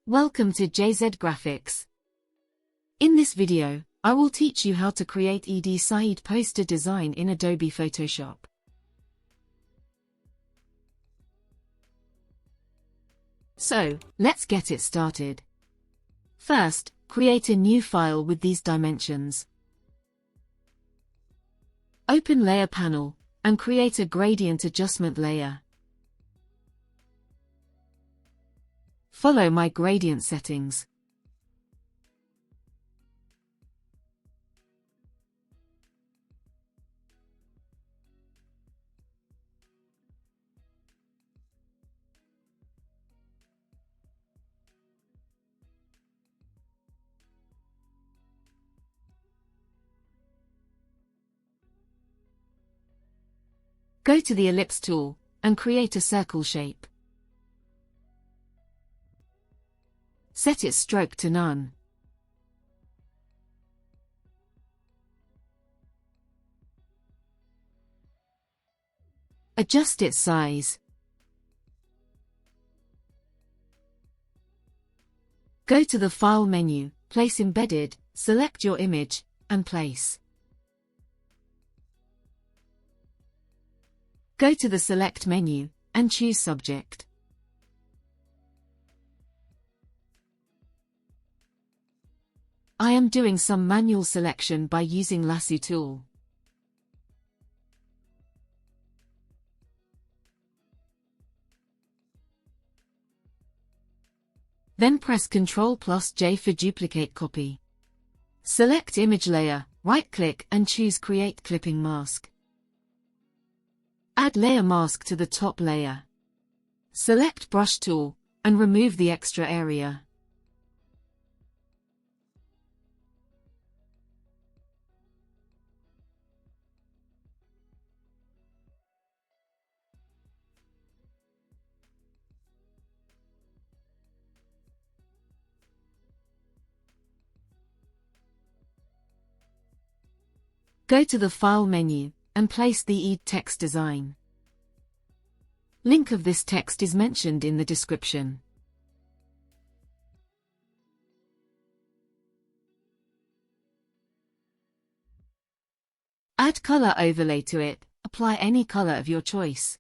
Welcome to jzgraphics. In this video, I will teach you how to create Eid Poster design in Adobe Photoshop. So, let's get it started. First, create a new file with these dimensions. Open Layer panel, and create a gradient adjustment layer. Follow my gradient settings. Go to the ellipse tool, and create a circle shape. Set its stroke to none. Adjust its size. Go to the File menu, Place Embedded, select your image, and place. Go to the Select menu, and choose Subject. I am doing some manual selection by using Lasso tool. Then press Ctrl+J for duplicate copy. Select Image Layer, right-click and choose Create Clipping Mask. Add Layer Mask to the top layer. Select Brush tool, and remove the extra area. Go to the File menu, and place the Eid text design. Link of this text is mentioned in the description. Add color overlay to it, apply any color of your choice.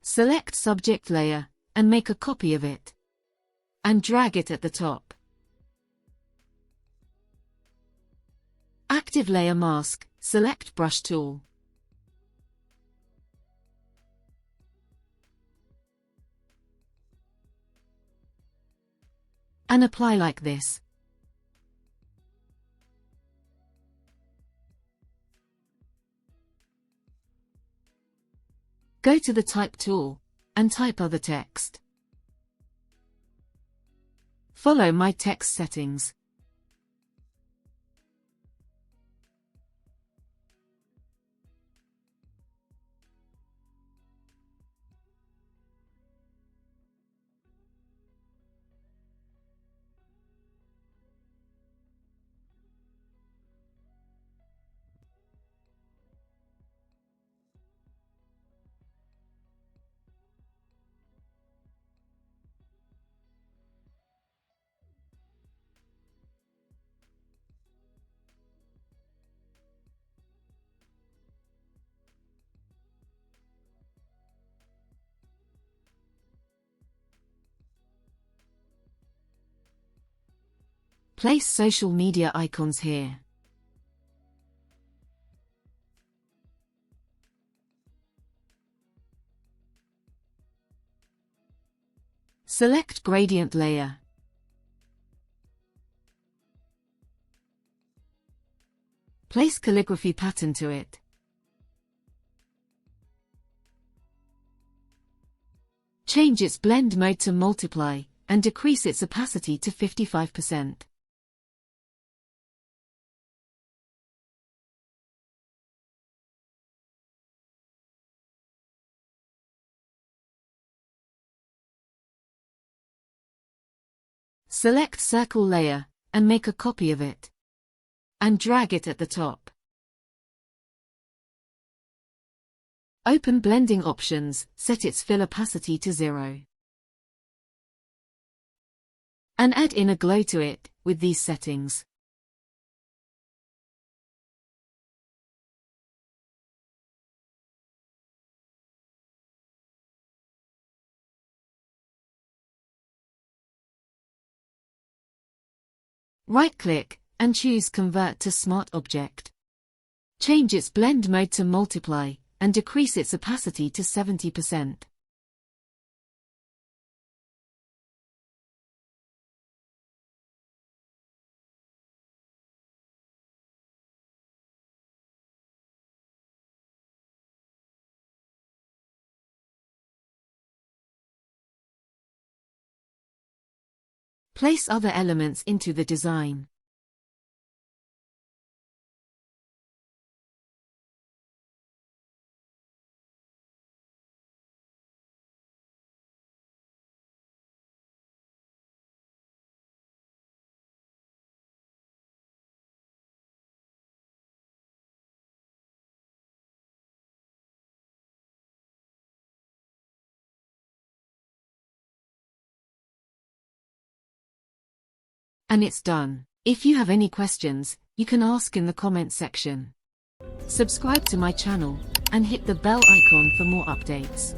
Select Subject Layer, and make a copy of it. And drag it at the top. Active Layer Mask, select Brush tool. And apply like this. Go to the Type tool, and type other text. Follow my text settings. Place social media icons here. Select Gradient Layer. Place calligraphy pattern to it. Change its blend mode to multiply, and decrease its opacity to 55%. Select Circle Layer, and make a copy of it. And drag it at the top. Open blending options, set its fill opacity to 0. And add inner glow to it, with these settings. Right-click, and choose Convert to Smart Object. Change its blend mode to Multiply, and decrease its opacity to 70%. Place other elements into the design. And it's done. If you have any questions, you can ask in the comment section. Subscribe to my channel, and hit the bell icon for more updates.